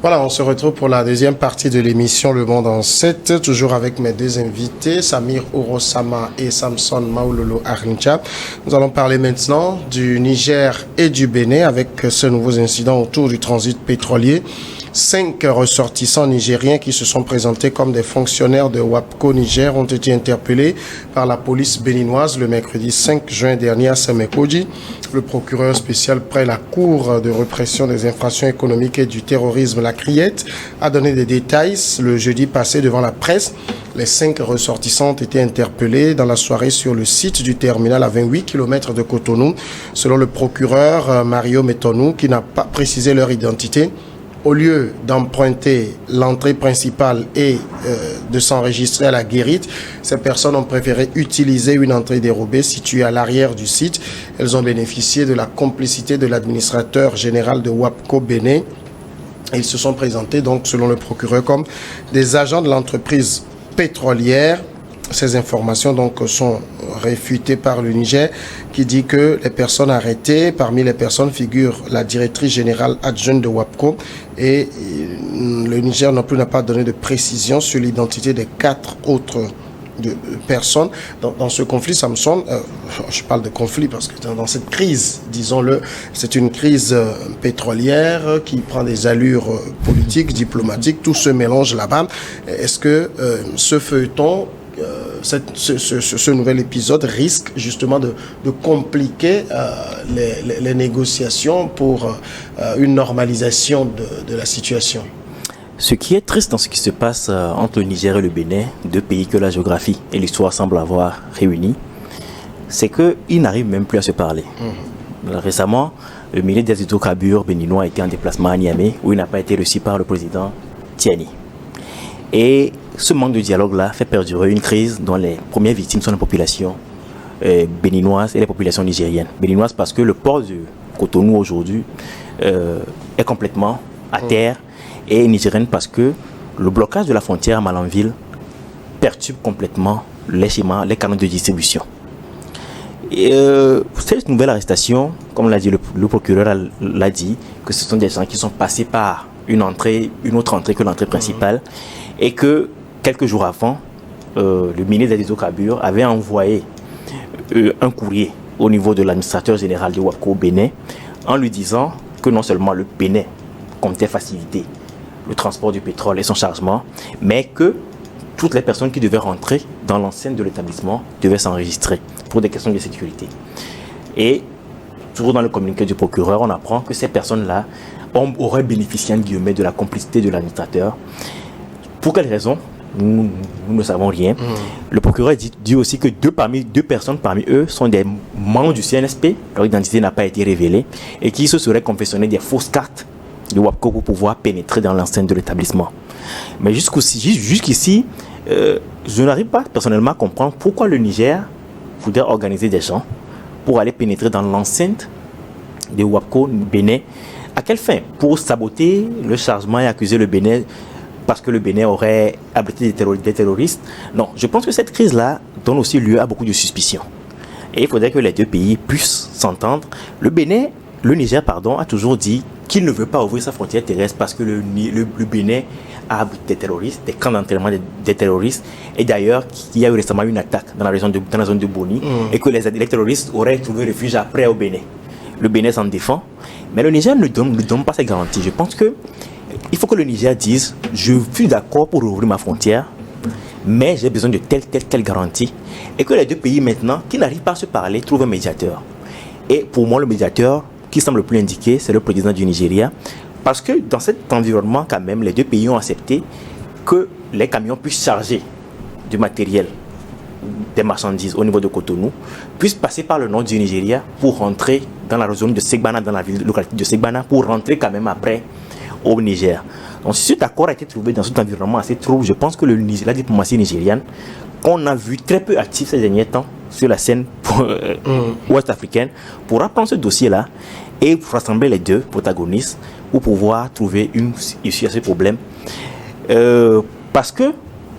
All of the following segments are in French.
Voilà, on se retrouve pour la deuxième partie de l'émission Le Monde en 7, toujours avec mes deux invités, Samir Orosama et Samson Maulolo Arincha. Nous allons parler maintenant du Niger et du Bénin avec ce nouveau incident autour du transit pétrolier. 5 ressortissants nigériens qui se sont présentés comme des fonctionnaires de WAPCO Niger ont été interpellés par la police béninoise le mercredi 5 juin dernier à Semekoji. Le procureur spécial près la Cour de répression des infractions économiques et du terrorisme, la Criette, a donné des détails le jeudi passé devant la presse. Les 5 ressortissants ont été interpellés dans la soirée sur le site du terminal à 28 km de Cotonou. Selon le procureur Mario Metonou, qui n'a pas précisé leur identité, au lieu d'emprunter l'entrée principale et de s'enregistrer à la guérite, ces personnes ont préféré utiliser une entrée dérobée située à l'arrière du site. Elles ont bénéficié de la complicité de l'administrateur général de WAPCO Bénin. Ils se sont présentés donc, selon le procureur, comme des agents de l'entreprise pétrolière. Ces informations donc sont réfutées par le Niger qui dit que les personnes arrêtées, parmi les personnes figure la directrice générale adjointe de WAPCO et le Niger non plus n'a pas donné de précision sur l'identité des 4 autres personnes. Dans ce conflit, Samson, je parle de conflit parce que dans cette crise, disons-le, c'est une crise pétrolière qui prend des allures politiques, diplomatiques, tout se mélange là-bas. Est-ce que ce feuilleton, ce nouvel épisode risque justement de compliquer les négociations pour une normalisation de la situation? Ce qui est triste dans ce qui se passe entre le Niger et le Bénin, deux pays que la géographie et l'histoire semblent avoir réunis, c'est qu'ils n'arrivent même plus à se parler. Récemment, le ministre des hydrocarbures béninois a été en déplacement à Niamey où il n'a pas été reçu par le président Tiani. Et ce manque de dialogue-là fait perdurer une crise dont les premières victimes sont les populations béninoises et les populations nigériennes. Béninoises parce que le port de Cotonou aujourd'hui est complètement à terre, et nigérienne parce que le blocage de la frontière à Malanville perturbe complètement les schémas, les canaux de distribution. Et cette nouvelle arrestation, comme l'a dit le procureur, l'a dit, que ce sont des gens qui sont passés par une autre entrée que l'entrée principale, et que quelques jours avant, le ministre des hydrocarbures avait envoyé un courrier au niveau de l'administrateur général de WAPCO Bénin en lui disant que non seulement le Bénin comptait faciliter le transport du pétrole et son chargement, mais que toutes les personnes qui devaient rentrer dans l'enceinte de l'établissement devaient s'enregistrer pour des questions de sécurité. Et toujours dans le communiqué du procureur, on apprend que ces personnes-là auraient bénéficié en guillemets de la complicité de l'administrateur. Pour quelles raisons? Nous ne savons rien. Le procureur dit aussi que deux personnes parmi eux sont des membres du CNSP, leur identité n'a pas été révélée, et qui se seraient confectionnés des fausses cartes de WAPCO pour pouvoir pénétrer dans l'enceinte de l'établissement. Mais jusqu'ici, je n'arrive pas personnellement à comprendre pourquoi le Niger voudrait organiser des gens pour aller pénétrer dans l'enceinte de WAPCO Bénin. À quelle fin? Pour saboter le chargement et accuser le Bénin parce que le Bénin aurait abrité des terroristes? Non, je pense que cette crise-là donne aussi lieu à beaucoup de suspicions. Et il faudrait que les deux pays puissent s'entendre. Le Niger, a toujours dit qu'il ne veut pas ouvrir sa frontière terrestre parce que le Bénin a abrité des terroristes, des camps d'entraînement des terroristes. Et d'ailleurs, il y a eu récemment une attaque dans la zone de Boni et que les terroristes auraient trouvé refuge après au Bénin. Le Bénin s'en défend, mais le Niger ne donne pas ces garanties. Je pense qu'il faut que le Niger dise « Je suis d'accord pour ouvrir ma frontière, mais j'ai besoin de telle garantie. » Et que les deux pays maintenant, qui n'arrivent pas à se parler, trouvent un médiateur. Et pour moi, le médiateur qui semble le plus indiqué, c'est le président du Nigeria. Parce que dans cet environnement, quand même, les deux pays ont accepté que les camions puissent charger du matériel, des marchandises au niveau de Cotonou, puissent passer par le nord du Nigeria pour rentrer dans la zone de Segbana, dans la localité de Segbana, pour rentrer quand même après au Niger. Donc si cet accord a été trouvé dans cet environnement assez trouble, je pense que la diplomatie nigériane, qu'on a vu très peu active ces derniers temps sur la scène ouest-africaine, pourra prendre ce dossier-là et rassembler les deux protagonistes pour pouvoir trouver une issue à ce problème. Parce que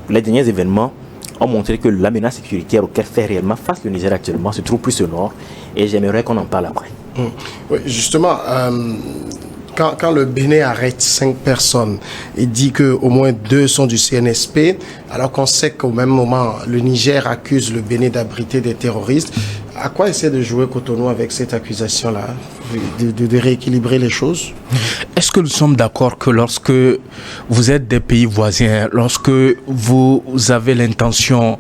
les derniers événements ont montré que la menace sécuritaire auquel fait réellement face le Niger actuellement se trouve plus au nord, et j'aimerais qu'on en parle après. Oui, justement, quand le Bénin arrête 5 personnes et dit qu'au moins 2 sont du CNSP, alors qu'on sait qu'au même moment, le Niger accuse le Bénin d'abriter des terroristes, à quoi essaie de jouer Cotonou avec cette accusation-là, de rééquilibrer les choses? Est-ce que nous sommes d'accord que lorsque vous êtes des pays voisins, lorsque vous avez l'intention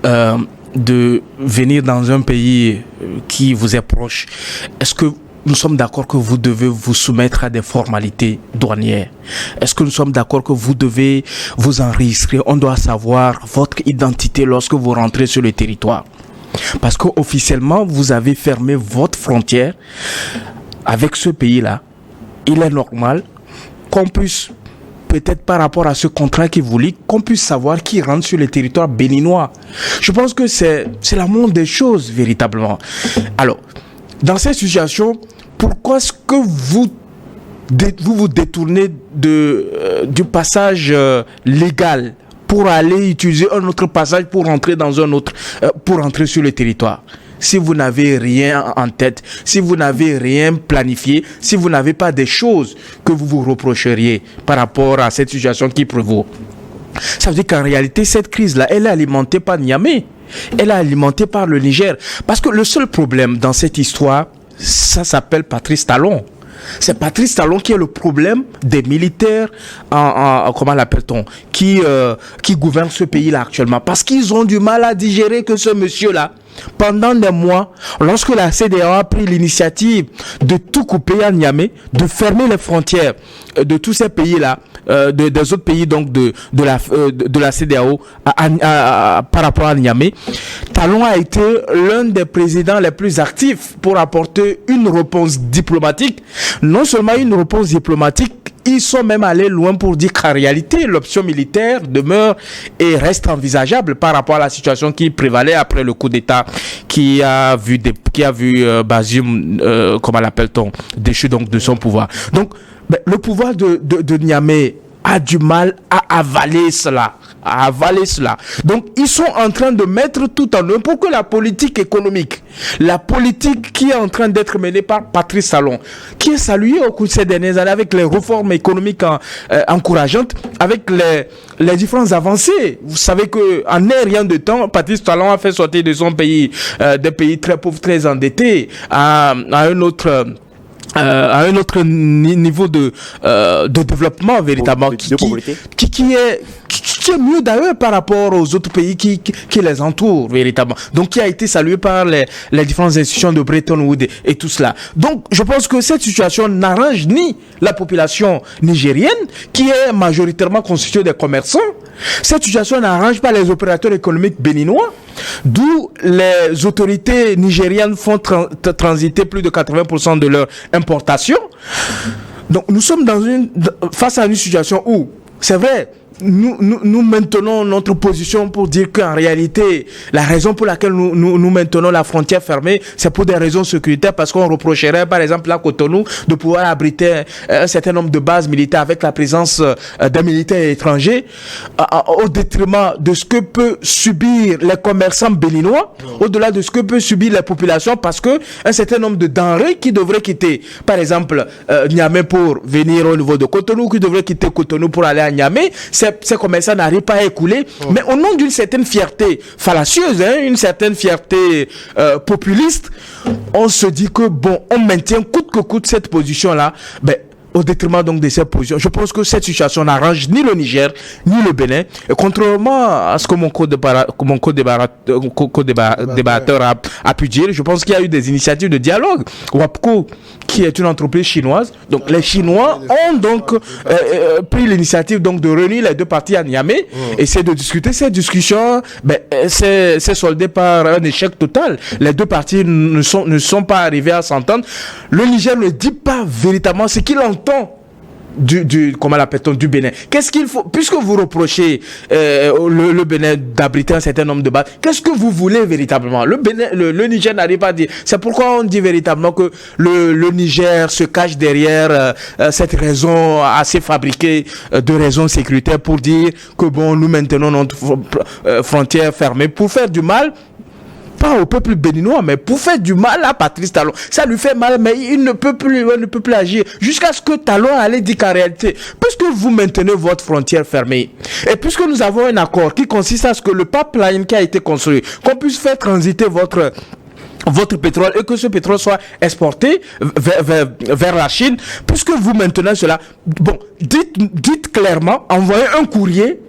de venir dans un pays qui vous est proche, est-ce que nous sommes d'accord que vous devez vous soumettre à des formalités douanières? Est-ce que nous sommes d'accord que vous devez vous enregistrer? On doit savoir votre identité lorsque vous rentrez sur le territoire. Parce qu'officiellement, vous avez fermé votre frontière avec ce pays-là. Il est normal qu'on puisse, peut-être par rapport à ce contrat qui vous lie, qu'on puisse savoir qui rentre sur le territoire béninois. Je pense que c'est la moindre des choses, véritablement. Alors, dans cette situation, pourquoi est-ce que vous vous détournez du passage légal pour aller utiliser un autre passage pour rentrer dans un autre, pour rentrer sur le territoire? Si vous n'avez rien en tête, si vous n'avez rien planifié, si vous n'avez pas des choses que vous vous reprocheriez par rapport à cette situation qui prévaut, ça veut dire qu'en réalité, cette crise-là, elle est alimentée par Niamey. Elle est alimentée par le Niger. Parce que le seul problème dans cette histoire, ça s'appelle Patrice Talon. C'est Patrice Talon qui est le problème des militaires, comment l'appelle-t-on, qui gouvernent ce pays-là actuellement. Parce qu'ils ont du mal à digérer que ce monsieur-là, pendant des mois, lorsque la CEDEAO a pris l'initiative de tout couper à Niamey, de fermer les frontières de tous ces pays-là, des autres pays donc de la CEDEAO par rapport à Niamey, Talon a été l'un des présidents les plus actifs pour apporter une réponse diplomatique. Non seulement une réponse diplomatique, ils sont même allés loin pour dire qu'en réalité, l'option militaire demeure et reste envisageable par rapport à la situation qui prévalait après le coup d'État qui a vu Bazoum, comment l'appelle-t-on, déchu donc de son pouvoir. Donc, le pouvoir de Niamey a du mal à avaler cela. Donc, ils sont en train de mettre tout en œuvre pour que la politique économique, la politique qui est en train d'être menée par Patrice Talon, qui est saluée au cours de ces dernières années avec les réformes économiques encourageantes, avec les différentes avancées. Vous savez que en rien de temps, Patrice Talon a fait sortir de son pays des pays très pauvres, très endettés, à un autre niveau de développement véritablement qui est mieux d'ailleurs par rapport aux autres pays qui les entourent véritablement. Donc qui a été salué par les différentes institutions de Bretton Woods et tout cela. Donc je pense que cette situation n'arrange ni la population nigérienne qui est majoritairement constituée des commerçants. Cette situation n'arrange pas les opérateurs économiques béninois, d'où les autorités nigériennes font transiter plus de 80% de leur importation. Donc nous sommes face à une situation où, c'est vrai, nous maintenons notre position pour dire qu'en réalité, la raison pour laquelle nous maintenons la frontière fermée, c'est pour des raisons sécuritaires, parce qu'on reprocherait, par exemple, à Cotonou, de pouvoir abriter un certain nombre de bases militaires avec la présence des militaires étrangers, au détriment de ce que peut subir les commerçants béninois, au-delà de ce que peut subir la population, parce que un certain nombre de denrées qui devraient quitter, par exemple, Niamey pour venir au niveau de Cotonou, qui devraient quitter Cotonou pour aller à Niamey, ces commerçants n'arrivent pas à écouler, mais au nom d'une certaine fierté fallacieuse, une certaine fierté populiste, on se dit que bon, on maintient coûte que coûte cette position-là, au détriment donc de cette position. Je pense que cette situation n'arrange ni le Niger, ni le Bénin. Et contrairement à ce que mon co-débatteur a pu dire, je pense qu'il y a eu des initiatives de dialogue. WAPCO, qui est une entreprise chinoise, donc les Chinois ont donc pris l'initiative donc de réunir les deux parties à Niamey et c'est de discuter. Cette discussion c'est soldé par un échec total. Les deux parties ne sont pas arrivés à s'entendre. Le Niger ne dit pas véritablement ce qu'il entend comment l'appelle-t-on, du Bénin. Qu'est-ce qu'il faut, puisque vous reprochez le Bénin d'abriter un certain nombre de bases, qu'est-ce que vous voulez véritablement? Le Niger n'arrive pas à dire. C'est pourquoi on dit véritablement que le Niger se cache derrière cette raison assez fabriquée de raisons sécuritaires pour dire que bon, nous maintenons notre frontière fermée pour faire du mal pas au peuple béninois, mais pour faire du mal à Patrice Talon. Ça lui fait mal, mais il ne peut plus agir. Jusqu'à ce que Talon allait dire qu'en réalité, puisque vous maintenez votre frontière fermée, et puisque nous avons un accord qui consiste à ce que le pipeline qui a été construit, qu'on puisse faire transiter votre pétrole et que ce pétrole soit exporté vers la Chine, puisque vous maintenez cela, bon, dites clairement, envoyez un courrier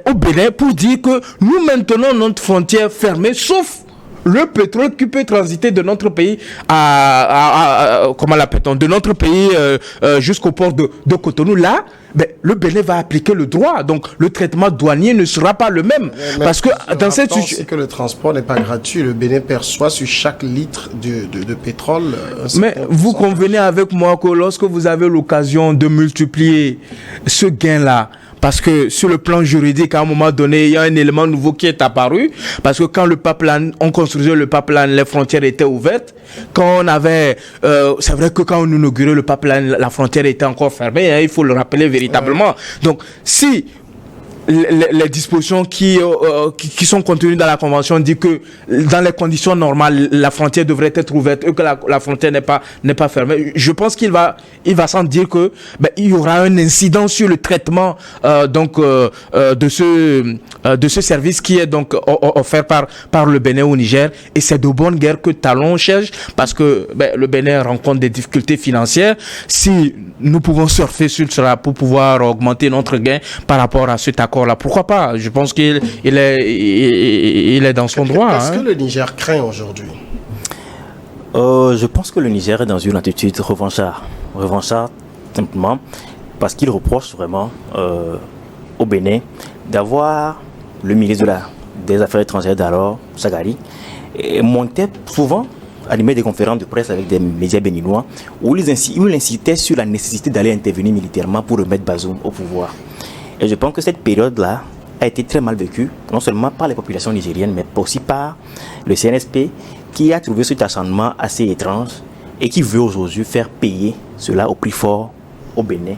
au Bénin pour dire que nous maintenons notre frontière fermée, sauf le pétrole qui peut transiter de notre pays comment l'appelle-t-on, de notre pays jusqu'au port de Cotonou. Là, le Bénin va appliquer le droit, donc le traitement douanier ne sera pas le même. Parce que dans cette situation, c'est que le transport n'est pas gratuit. Le Bénin perçoit sur chaque litre de pétrole. Mais vous convenez avec moi que lorsque vous avez l'occasion de multiplier ce gain-là, parce que sur le plan juridique, à un moment donné, il y a un élément nouveau qui est apparu. Parce que quand on construisait le pipeline, les frontières étaient ouvertes. Quand on avait... c'est vrai que quand on inaugurait le pipeline, la frontière était encore fermée. Hein, il faut le rappeler véritablement. Ouais. Donc, si... Les dispositions qui sont contenues dans la convention disent que dans les conditions normales la frontière devrait être ouverte et que la frontière n'est pas fermée. Je pense qu'il va sans dire que il y aura un incident sur le traitement de ce service qui est donc offert par le Bénin au Niger, et c'est de bonne guerre que Talon cherche, parce que le Bénin rencontre des difficultés financières. Si nous pouvons surfer sur cela pour pouvoir augmenter notre gain par rapport à cet accord-là, pourquoi pas? Je pense qu'il est dans son droit. Est-ce que le Niger craint aujourd'hui? Je pense que le Niger est dans une attitude revanchard. Revanchard simplement parce qu'il reproche vraiment au Bénin d'avoir le ministre des Affaires étrangères d'alors, Sagari, montait souvent animé des conférences de presse avec des médias béninois où il incitait sur la nécessité d'aller intervenir militairement pour remettre Bazoum au pouvoir. Et je pense que cette période-là a été très mal vécue, non seulement par les populations nigériennes, mais aussi par le CNSP, qui a trouvé cet acharnement assez étrange et qui veut aujourd'hui faire payer cela au prix fort au Bénin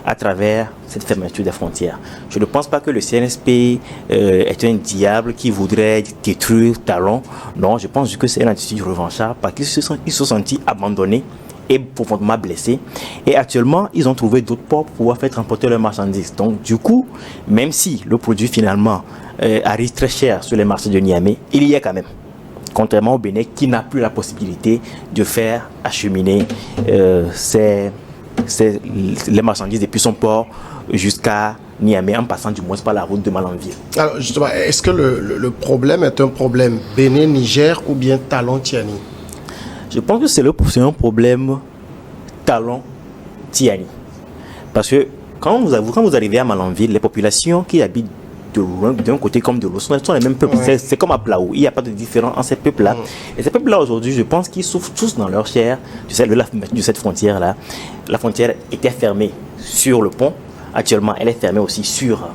à travers cette fermeture des frontières. Je ne pense pas que le CNSP est un diable qui voudrait détruire Talon. Non, je pense que c'est une attitude revancharde parce qu'ils se sont sentis abandonnés et profondément blessés. Et actuellement, ils ont trouvé d'autres ports pour pouvoir faire transporter leurs marchandises. Donc, du coup, même si le produit finalement arrive très cher sur les marchés de Niamey, il y est quand même. Contrairement au Bénin qui n'a plus la possibilité de faire acheminer les marchandises depuis son port jusqu'à Niamey en passant du moins par la route de Malanville. Alors justement, est-ce que le problème est un problème Bénin-Niger ou bien Talon-Tiani? Je pense que c'est un problème Talon-Tiani. Parce que quand vous arrivez à Malanville, les populations qui habitent d'un côté comme de l'autre sont les mêmes peuples. Ouais. C'est comme à Plaou. Il n'y a pas de différence entre ces peuples-là. Et ces peuples-là, aujourd'hui, je pense qu'ils souffrent tous dans leur chair de cette frontière-là. La frontière était fermée sur le pont. Actuellement, elle est fermée aussi sur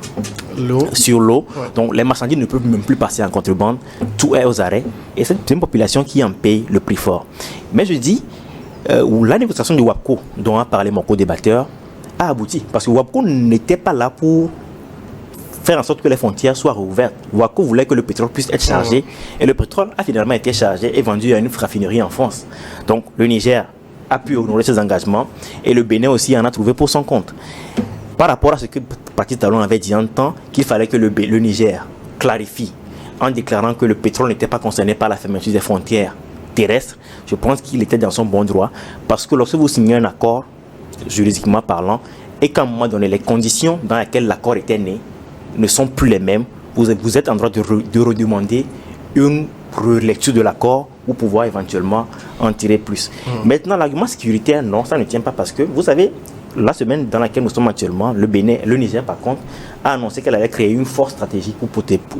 l'eau. Ouais. Donc, les marchandises ne peuvent même plus passer en contrebande. Tout est aux arrêts. Et c'est une population qui en paye le prix fort. Mais je dis, la négociation du WAPCO, dont a parlé mon co-débatteur, a abouti. Parce que WAPCO n'était pas là pour faire en sorte que les frontières soient rouvertes. WAPCO voulait que le pétrole puisse être chargé et le pétrole a finalement été chargé et vendu à une raffinerie en France. Donc le Niger a pu honorer ses engagements et le Bénin aussi en a trouvé pour son compte. Par rapport à ce que Patrice Talon avait dit en temps, qu'il fallait que le Niger clarifie en déclarant que le pétrole n'était pas concerné par la fermeture des frontières terrestres, je pense qu'il était dans son bon droit, parce que lorsque vous signez un accord, juridiquement parlant, et qu'à un moment donné, les conditions dans lesquelles l'accord était né ne sont plus les mêmes, vous êtes en droit de redemander une relecture de l'accord pour pouvoir éventuellement en tirer plus. Maintenant, l'argument sécuritaire, non, ça ne tient pas parce que, vous savez, la semaine dans laquelle nous sommes actuellement, le Niger, par contre, a annoncé qu'elle allait créer une force stratégique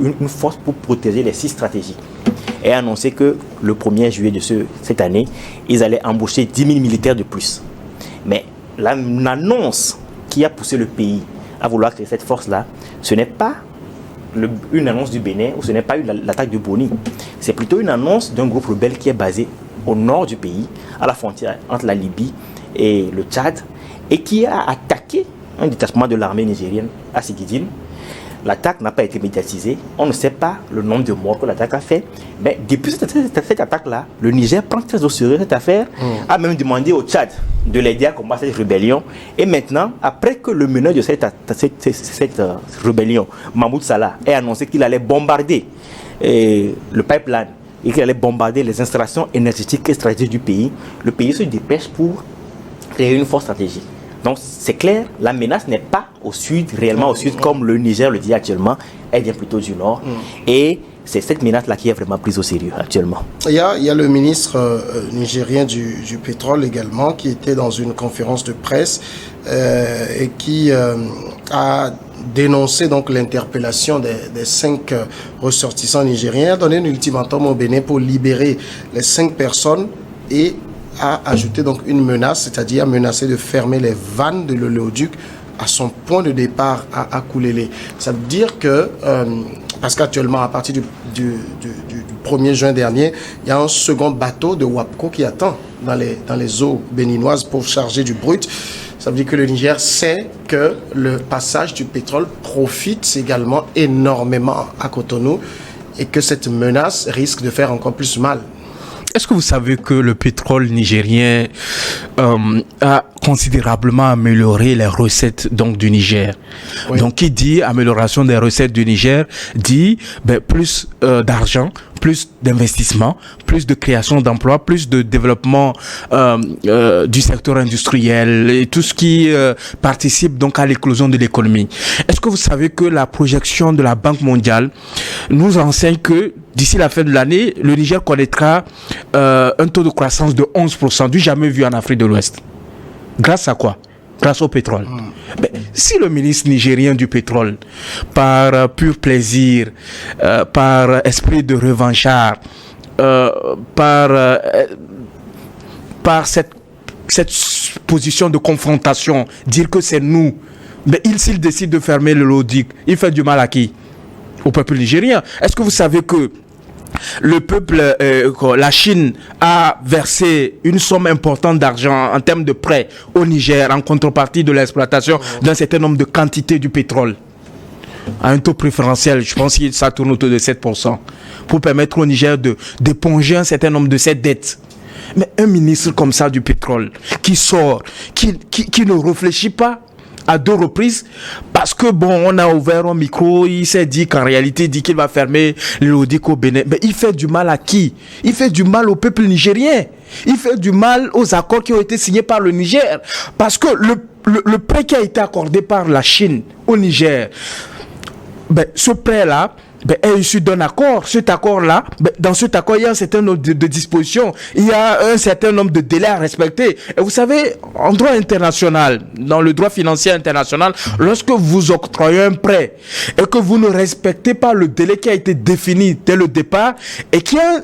une force pour protéger les sites stratégiques. Et a annoncé que le 1er juillet de cette année, ils allaient embaucher 10 000 militaires de plus. Mais l'annonce qui a poussé le pays à vouloir créer cette force-là, ce n'est pas une annonce du Bénin ou ce n'est pas l'attaque de Boni. C'est plutôt une annonce d'un groupe rebelle qui est basé au nord du pays, à la frontière entre la Libye et le Tchad, et qui a attaqué un détachement de l'armée nigérienne à Sigidine. l'attaque n'a pas été médiatisée. On ne sait pas le nombre de morts que l'attaque a fait. Mais depuis cette attaque-là, le Niger prend très au sérieux cette affaire, a même demandé au Tchad de l'aider à combattre cette rébellion. Et maintenant, après que le meneur de cette rébellion, Mahmoud Salah, ait annoncé qu'il allait bombarder le pipeline et qu'il allait bombarder les installations énergétiques et stratégiques du pays, le pays se dépêche pour créer une force stratégique. Donc c'est clair, la menace n'est pas au sud, réellement au sud, comme le Niger le dit actuellement, elle vient plutôt du nord. Et c'est cette menace-là qui est vraiment prise au sérieux actuellement. Il y a le ministre nigérien du pétrole également, qui était dans une conférence de presse et qui a dénoncé donc l'interpellation des 5 ressortissants nigériens, a donné un ultimatum au Bénin pour libérer les 5 personnes et a ajouté donc une menace, c'est-à-dire menacé de fermer les vannes de l'oléoduc à son point de départ à Koulélé. Ça veut dire que, parce qu'actuellement, à partir du 1er juin dernier, il y a un second bateau de WAPCO qui attend dans les eaux béninoises pour charger du brut. Ça veut dire que le Niger sait que le passage du pétrole profite également énormément à Cotonou et que cette menace risque de faire encore plus mal. Est-ce que vous savez que le pétrole nigérien a considérablement amélioré les recettes donc du Niger? Oui. Donc, qui dit amélioration des recettes du Niger dit plus d'argent, plus d'investissement, plus de création d'emplois, plus de développement du secteur industriel et tout ce qui participe donc à l'éclosion de l'économie. Est-ce que vous savez que la projection de la Banque mondiale nous enseigne que d'ici la fin de l'année, le Niger connaîtra un taux de croissance de 11%, du jamais vu en Afrique de l'Ouest. Grâce à quoi? Grâce au pétrole. Mais si le ministre nigérien du pétrole, par pur plaisir, par esprit de revanchard, par cette position de confrontation, dire que c'est nous, mais s'il décide de fermer le l'oléoduc, il fait du mal à qui? Au peuple nigérien. Est-ce que vous savez que le peuple, la Chine a versé une somme importante d'argent en termes de prêts au Niger en contrepartie de l'exploitation d'un certain nombre de quantités du pétrole à un taux préférentiel, je pense que ça tourne autour de 7%, pour permettre au Niger d'éponger un certain nombre de ses dettes. Mais un ministre comme ça du pétrole qui sort, qui ne réfléchit pas à 2 reprises, parce que on a ouvert un micro, il s'est dit qu'en réalité, il dit qu'il va fermer l'oléoduc au Bénin. Mais il fait du mal à qui? Il fait du mal au peuple nigérien. Il fait du mal aux accords qui ont été signés par le Niger. Parce que le prêt qui a été accordé par la Chine au Niger, ce prêt-là, est issu d'un accord. Cet accord-là, dans cet accord, il y a un certain nombre de dispositions. Il y a un certain nombre de délais à respecter. Et vous savez, en droit international, dans le droit financier international, lorsque vous octroyez un prêt et que vous ne respectez pas le délai qui a été défini dès le départ et qu'il y a,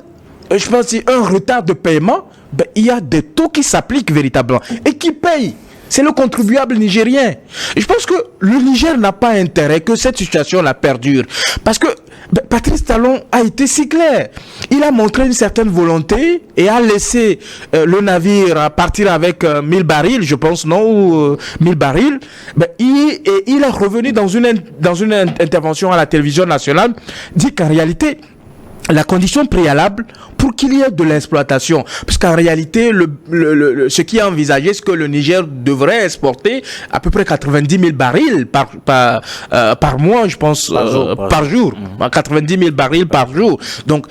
je pense, un retard de paiement, il y a des taux qui s'appliquent véritablement et qui payent. C'est le contribuable nigérien. Et je pense que le Niger n'a pas intérêt que cette situation-là perdure. Parce que Patrice Talon a été si clair. Il a montré une certaine volonté et a laissé le navire partir avec 1000 barils, je pense, non, ou 1000 barils. Il est revenu dans une intervention à la télévision nationale, dit qu'en réalité, la condition préalable pour qu'il y ait de l'exploitation, parce qu'en réalité, ce qui est envisagé, c'est que le Niger devrait exporter à peu près 90 000 barils par mois, je pense, par jour. 90 000 barils par jour. Donc,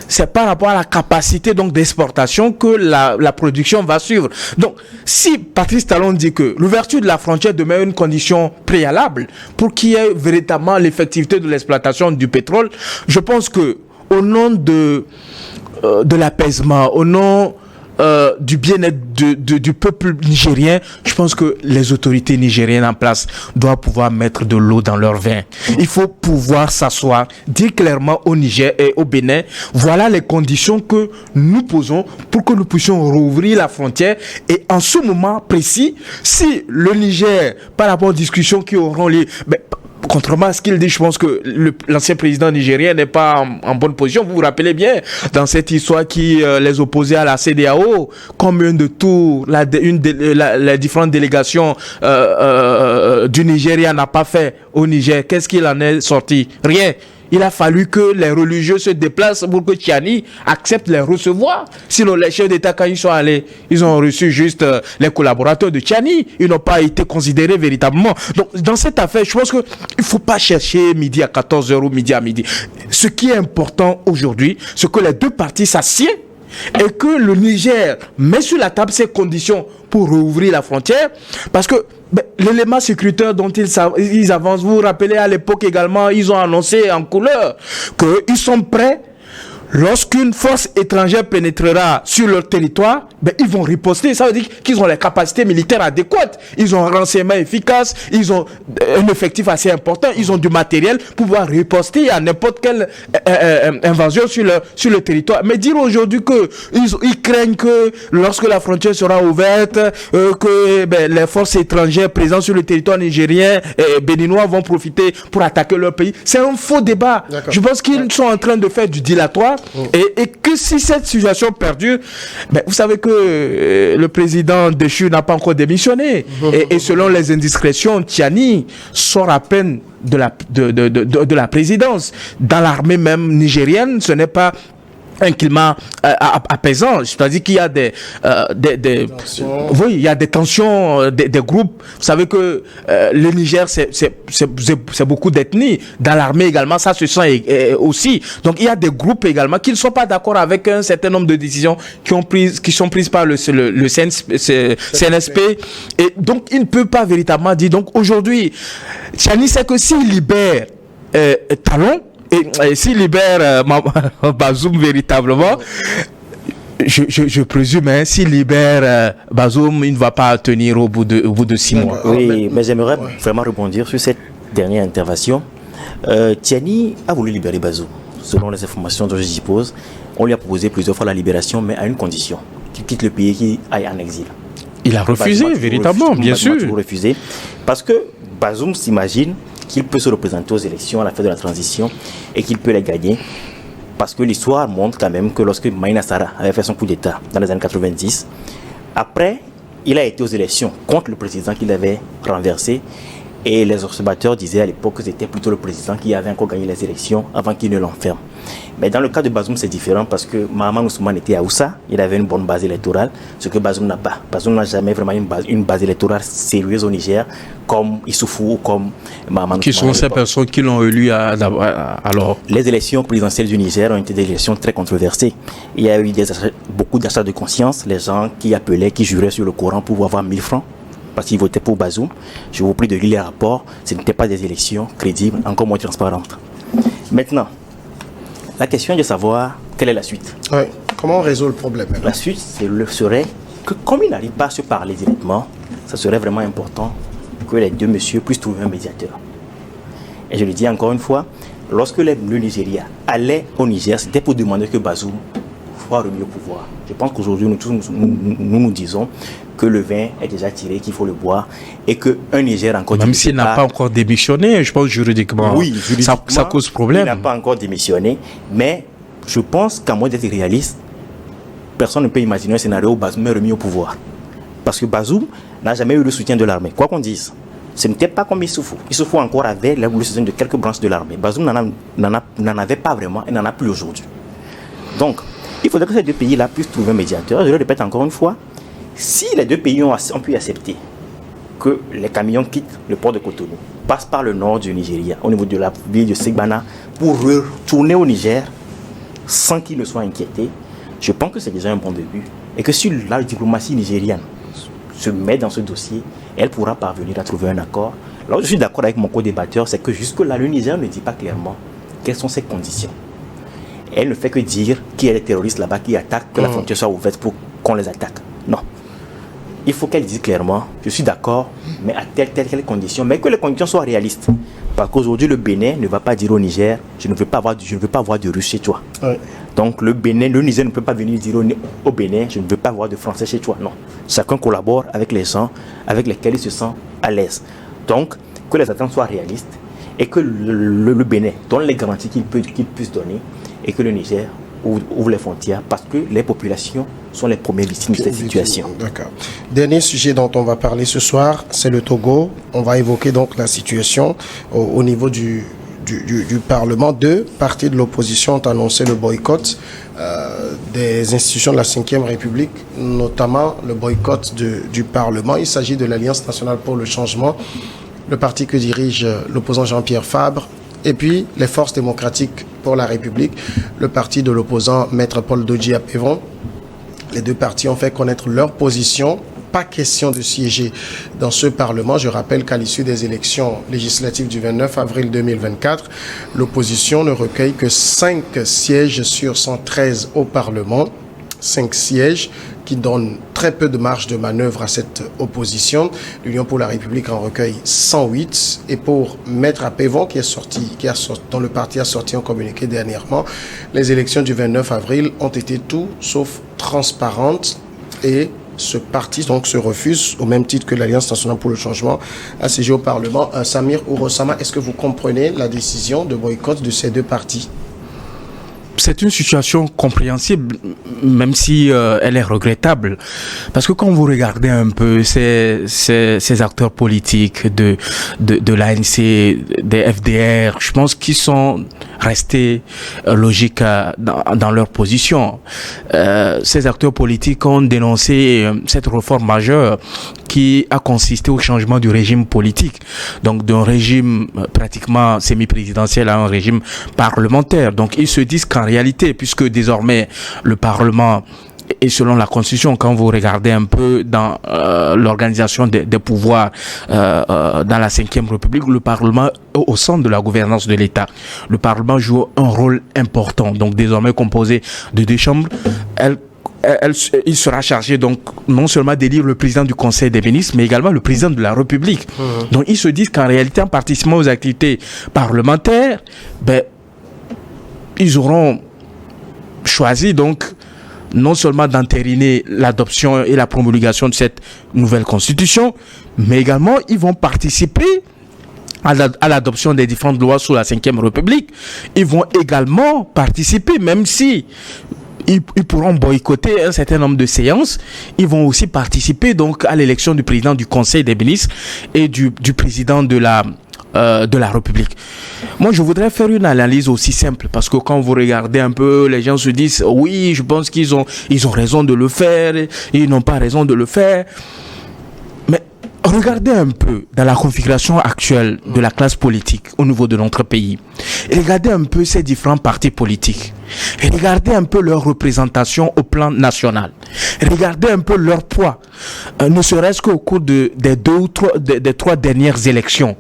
c'est par rapport à la capacité donc d'exportation que la production va suivre. Donc, si Patrice Talon dit que l'ouverture de la frontière demeure une condition préalable pour qu'il y ait véritablement l'effectivité de l'exploitation du pétrole, je pense que au nom de l'apaisement, au nom du bien-être du peuple nigérien, je pense que les autorités nigériennes en place doivent pouvoir mettre de l'eau dans leur vin. Il faut pouvoir s'asseoir, dire clairement au Niger et au Bénin, voilà les conditions que nous posons pour que nous puissions rouvrir la frontière. Et en ce moment précis, si le Niger, par rapport aux discussions qui auront lieu, contrairement à ce qu'il dit, je pense que l'ancien président nigérien n'est pas en bonne position. Vous vous rappelez bien, dans cette histoire qui les opposait à la CEDEAO, combien de tours les différentes délégations du Nigeria n'a pas fait au Niger, qu'est-ce qu'il en est sorti? Rien. Il a fallu que les religieux se déplacent pour que Tchani accepte les recevoir. Sinon, les chefs d'État, quand ils sont allés, ils ont reçu juste les collaborateurs de Tchani. Ils n'ont pas été considérés véritablement. Donc, dans cette affaire, je pense qu'il ne faut pas chercher midi à 14h ou midi à midi. Ce qui est important aujourd'hui, c'est que les deux parties s'assiedent et que le Niger met sur la table ses conditions pour rouvrir la frontière. Parce que l'élément sécuritaire dont ils avancent, vous vous rappelez à l'époque également, ils ont annoncé en couleur qu'ils sont prêts. Lorsqu'une force étrangère pénétrera sur leur territoire, ils vont riposter. Ça veut dire qu'ils ont les capacités militaires adéquates. Ils ont un renseignement efficace, ils ont un effectif assez important, ils ont du matériel pour pouvoir riposter à n'importe quelle invasion sur le territoire. Mais dire aujourd'hui qu'ils craignent que lorsque la frontière sera ouverte, que les forces étrangères présentes sur le territoire nigérien et béninois vont profiter pour attaquer leur pays, c'est un faux débat. D'accord. Je pense qu'ils sont en train de faire du dilatoire. Et que si cette situation perdure, vous savez que le président déchu n'a pas encore démissionné. Et selon les indiscrétions, Tchani sort à peine de la présidence. Dans l'armée même nigérienne, ce n'est pas un climat apaisant, c'est-à-dire qu'il y a il y a des tensions, des groupes. Vous savez que le Niger, c'est beaucoup d'ethnies. Dans l'armée également, ça se sent aussi. Donc il y a des groupes également qui ne sont pas d'accord avec un certain nombre de décisions qui sont prises par le CNSP. Et donc il ne peut pas véritablement dire. Donc aujourd'hui, Tchani sait que s'il libère Talon, et s'il libère Bazoum véritablement, je présume, s'il libère Bazoum, il ne va pas tenir au bout de 6 mois. Oui, mais j'aimerais vraiment rebondir sur cette dernière intervention. Tchani a voulu libérer Bazoum. Selon les informations dont je dispose, on lui a proposé plusieurs fois la libération, mais à une condition, qu'il quitte le pays, qu'il aille en exil. Il a refusé, véritablement, bien sûr. Il a refusé, parce que Bazoum s'imagine qu'il peut se représenter aux élections à la fin de la transition et qu'il peut les gagner. Parce que l'histoire montre quand même que lorsque Maïna Sara avait fait son coup d'État dans les années 90, après, il a été aux élections contre le président qu'il avait renversé. Et les observateurs disaient à l'époque que c'était plutôt le président qui avait encore gagné les élections avant qu'il ne l'enferme. Mais dans le cas de Bazoum, c'est différent parce que Mahaman Ousmane était à Oussa, il avait une bonne base électorale, ce que Bazoum n'a pas. Bazoum n'a jamais vraiment une base électorale sérieuse au Niger, comme Issoufou ou comme Mahaman Ousmane. Qui sont ces personnes qui l'ont élu alors? Les élections présidentielles du Niger ont été des élections très controversées. Il y a eu beaucoup d'achats de conscience, les gens qui appelaient, qui juraient sur le Coran pour avoir 1000 francs. Parce qu'ils votaient pour Bazoum. Je vous prie de lire les rapports. Ce n'étaient pas des élections crédibles, encore moins transparentes. Maintenant, la question est de savoir quelle est la suite. Oui. Comment on résout le problème? La suite serait que comme ils n'arrivent pas à se parler directement, ça serait vraiment important que les deux messieurs puissent trouver un médiateur. Et je le dis encore une fois, lorsque le Nigeria allait au Niger, c'était pour demander que Bazoum soit remis au pouvoir. Je pense qu'aujourd'hui, nous disons que le vin est déjà tiré, qu'il faut le boire, et qu'un Niger encore... Même s'il n'a pas encore démissionné, je pense juridiquement, oui, ça cause problème. Il n'a pas encore démissionné, mais je pense qu'à moins d'être réaliste, personne ne peut imaginer un scénario où Bazoum est remis au pouvoir. Parce que Bazoum n'a jamais eu le soutien de l'armée, quoi qu'on dise. Ce n'était pas comme Issoufou. Issoufou encore avait le soutien de quelques branches de l'armée. Bazoum n'en avait pas vraiment et n'en a plus aujourd'hui. Donc, il faudrait que ces deux pays-là puissent trouver un médiateur. Je le répète encore une fois, si les deux pays ont pu accepter que les camions quittent le port de Cotonou, passent par le nord du Nigeria, au niveau de la ville de Segbana, pour retourner au Niger sans qu'ils ne soient inquiétés, je pense que c'est déjà un bon début. Et que si la diplomatie nigérienne se met dans ce dossier, elle pourra parvenir à trouver un accord. Là où je suis d'accord avec mon co-débatteur, c'est que jusque-là, le Niger ne dit pas clairement quelles sont ses conditions. Elle ne fait que dire qu'il y a des terroristes là-bas qui attaquent, que la frontière soit ouverte pour qu'on les attaque. Non. Il faut qu'elle dise clairement, je suis d'accord, mais à telle condition, mais que les conditions soient réalistes. Parce qu'aujourd'hui, le Bénin ne va pas dire au Niger, je ne veux pas avoir de Russes chez toi. Ouais. Donc le Niger ne peut pas venir dire au Bénin, je ne veux pas avoir de Français chez toi. Non. Chacun collabore avec les gens avec lesquels il se sent à l'aise. Donc, que les attentes soient réalistes et que le Bénin donne les garanties qu'il puisse donner et que le Niger ouvre les frontières parce que les populations sont les premières victimes de cette situation. D'accord. Dernier sujet dont on va parler ce soir, c'est le Togo. On va évoquer donc la situation au niveau du Parlement. 2 partis de l'opposition ont annoncé le boycott des institutions de la Ve République, notamment le boycott du Parlement. Il s'agit de l'Alliance nationale pour le changement, le parti que dirige l'opposant Jean-Pierre Fabre, et puis les forces démocratiques pour la République, le parti de l'opposant Maître Paul Dodji Apevon. Les 2 partis ont fait connaître leur position. Pas question de siéger dans ce Parlement. Je rappelle qu'à l'issue des élections législatives du 29 avril 2024, l'opposition ne recueille que 5 sièges sur 113 au Parlement. 5 sièges qui donnent très peu de marge de manœuvre à cette opposition. L'Union pour la République en recueille 108. Et pour Maître Apevon, dont le parti a sorti un communiqué dernièrement, les élections du 29 avril ont été tout sauf transparentes et ce parti donc se refuse, au même titre que l'Alliance nationale pour le changement, à siéger au Parlement. Samir Ourossama, est-ce que vous comprenez la décision de boycott de ces 2 partis? C'est une situation compréhensible, même si elle est regrettable. Parce que quand vous regardez un peu ces acteurs politiques de l'ANC, des FDR, je pense qu'ils sont restés logiques dans leur position. Ces acteurs politiques ont dénoncé cette réforme majeure qui a consisté au changement du régime politique. Donc d'un régime pratiquement semi-présidentiel à un régime parlementaire. Donc ils se disent qu'en réalité, puisque désormais le Parlement, et selon la Constitution, quand vous regardez un peu dans l'organisation des pouvoirs dans la Ve République, le Parlement est au centre de la gouvernance de l'État. Le Parlement joue un rôle important, donc désormais composé de 2 chambres. Il sera chargé donc non seulement d'élire le président du Conseil des ministres, mais également le président de la République. Donc ils se disent qu'en réalité, en participant aux activités parlementaires, ils auront choisi donc non seulement d'entériner l'adoption et la promulgation de cette nouvelle constitution, mais également ils vont participer à l'adoption des différentes lois sous la Ve République. Ils vont également participer, même si ils pourront boycotter un certain nombre de séances, ils vont aussi participer donc à l'élection du président du Conseil des ministres et du président de la République. Moi, je voudrais faire une analyse aussi simple, parce que quand vous regardez un peu, les gens se disent oui, je pense qu'ils ont raison de le faire, ils n'ont pas raison de le faire. Mais regardez un peu dans la configuration actuelle de la classe politique au niveau de notre pays. Et regardez un peu ces différents partis politiques. Et regardez un peu leur représentation au plan national. Et regardez un peu leur poids, ne serait-ce qu'au cours des 3 dernières élections.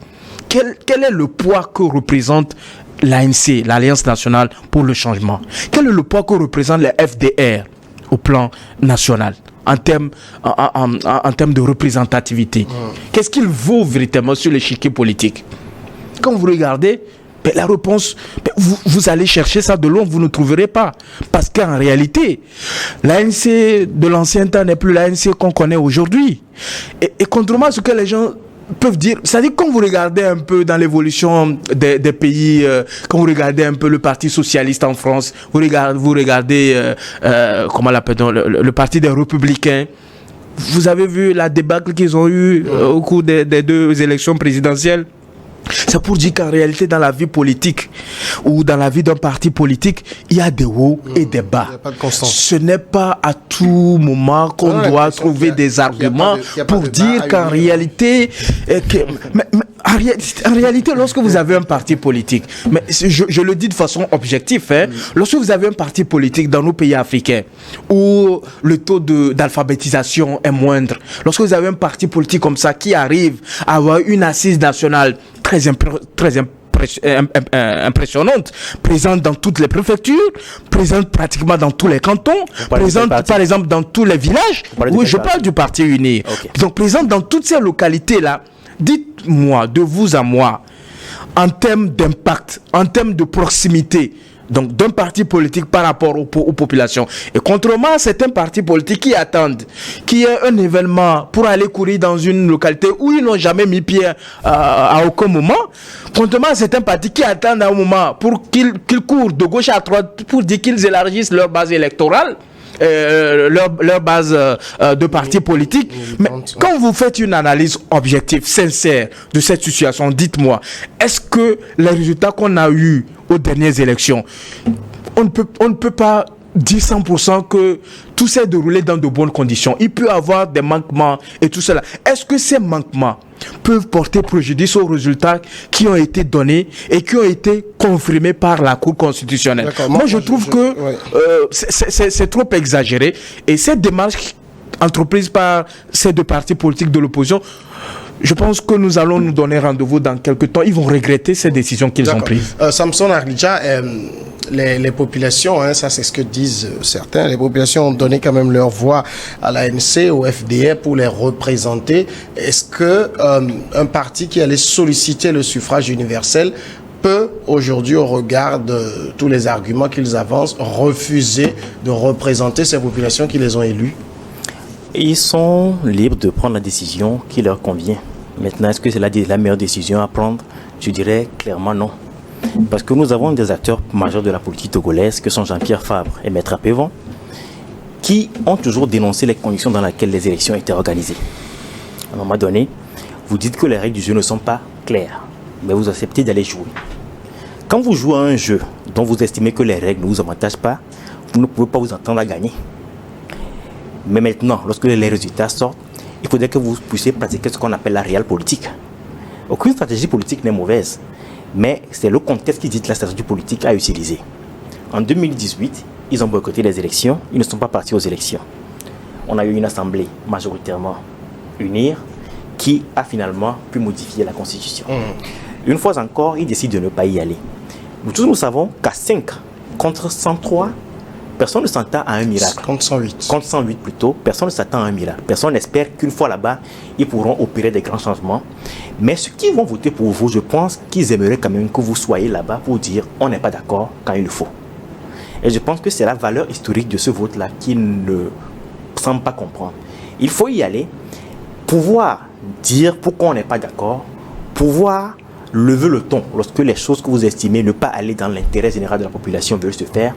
Quel est le poids que représente l'ANC, l'Alliance nationale pour le changement? Quel est le poids que représente les FDR au plan national en termes de représentativité? Qu'est-ce qu'il vaut véritablement sur l'échiquier politique? Quand vous regardez, la réponse, vous allez chercher ça de loin, vous ne trouverez pas. Parce qu'en réalité, l'ANC de l'ancien temps n'est plus l'ANC qu'on connaît aujourd'hui. Et contrairement à ce que les gens peuvent dire, c'est-à-dire quand vous regardez un peu dans l'évolution des pays, quand vous regardez un peu le Parti socialiste en France, vous regardez comment l'appelle-t-on, le Parti des Républicains, vous avez vu la débâcle qu'ils ont eue au cours des 2 élections présidentielles. C'est pour dire qu'en réalité, dans la vie politique ou dans la vie d'un parti politique, il y a des hauts et des bas. Ce n'est pas à tout moment qu'on doit trouver des arguments pour dire qu'en réalité, en réalité, lorsque vous avez un parti politique, mais je le dis de façon objective, lorsque vous avez un parti politique dans nos pays africains où le taux d'alphabétisation est moindre, lorsque vous avez un parti politique comme ça qui arrive à avoir une assise nationale très impressionnante, présente dans toutes les préfectures, présente pratiquement dans tous les cantons, présente par exemple dans tous les villages. Oui, je parle du parti uni. Okay. Donc présente dans toutes ces localités-là. Dites-moi, de vous à moi, en termes d'impact, en termes de proximité, Donc d'un parti politique par rapport aux populations. Et contrairement à certains partis politiques qui attendent qu'il y ait un événement pour aller courir dans une localité où ils n'ont jamais mis pied à aucun moment, contrairement à certains partis qui attendent à un moment pour qu'ils courent de gauche à droite pour dire qu'ils élargissent leur base électorale, leur base de partis politiques. Mais quand vous faites une analyse objective, sincère de cette situation, dites-moi, est-ce que les résultats qu'on a eus aux dernières élections, on ne peut pas dire 100% que tout s'est déroulé dans de bonnes conditions? Il peut y avoir des manquements et tout cela. Est-ce que ces manquements peuvent porter préjudice aux résultats qui ont été donnés et qui ont été confirmés par la Cour constitutionnelle? Moi, je trouve que c'est trop exagéré. Et cette démarche entreprise par ces deux partis politiques de l'opposition, je pense que nous allons nous donner rendez-vous dans quelques temps. Ils vont regretter ces décisions qu'ils ont prises. Samson Arlidja, les populations, ça c'est ce que disent certains, les populations ont donné quand même leur voix à l'ANC, au FDR pour les représenter. Est-ce que un parti qui allait solliciter le suffrage universel peut aujourd'hui, au regard de tous les arguments qu'ils avancent, refuser de représenter ces populations qui les ont élus? Ils sont libres de prendre la décision qui leur convient. Maintenant, est-ce que c'est la meilleure décision à prendre? Je dirais clairement non. Parce que nous avons des acteurs majeurs de la politique togolaise, que sont Jean-Pierre Fabre et Maître Apévan, qui ont toujours dénoncé les conditions dans lesquelles les élections étaient organisées. À un moment donné, vous dites que les règles du jeu ne sont pas claires, mais vous acceptez d'aller jouer. Quand vous jouez à un jeu dont vous estimez que les règles ne vous avantagent pas, vous ne pouvez pas vous entendre à gagner. Mais maintenant, lorsque les résultats sortent, il faudrait que vous puissiez pratiquer ce qu'on appelle la réelle politique. Aucune stratégie politique n'est mauvaise, mais c'est le contexte qui dit la stratégie politique à utiliser. En 2018, ils ont boycotté les élections, ils ne sont pas partis aux élections. On a eu une assemblée majoritairement unir qui a finalement pu modifier la constitution. Une fois encore, ils décident de ne pas y aller. Nous tous nous savons qu'à 5 contre 103, personne ne s'attend à un miracle. Contre 108. Contre 108 plutôt, personne ne s'attend à un miracle. Personne n'espère qu'une fois là-bas, ils pourront opérer des grands changements. Mais ceux qui vont voter pour vous, je pense qu'ils aimeraient quand même que vous soyez là-bas pour dire on n'est pas d'accord quand il le faut. Et je pense que c'est la valeur historique de ce vote-là qu'ils ne semblent pas comprendre. Il faut y aller, pouvoir dire pourquoi on n'est pas d'accord, pouvoir lever le ton lorsque les choses que vous estimez ne pas aller dans l'intérêt général de la population veulent se faire,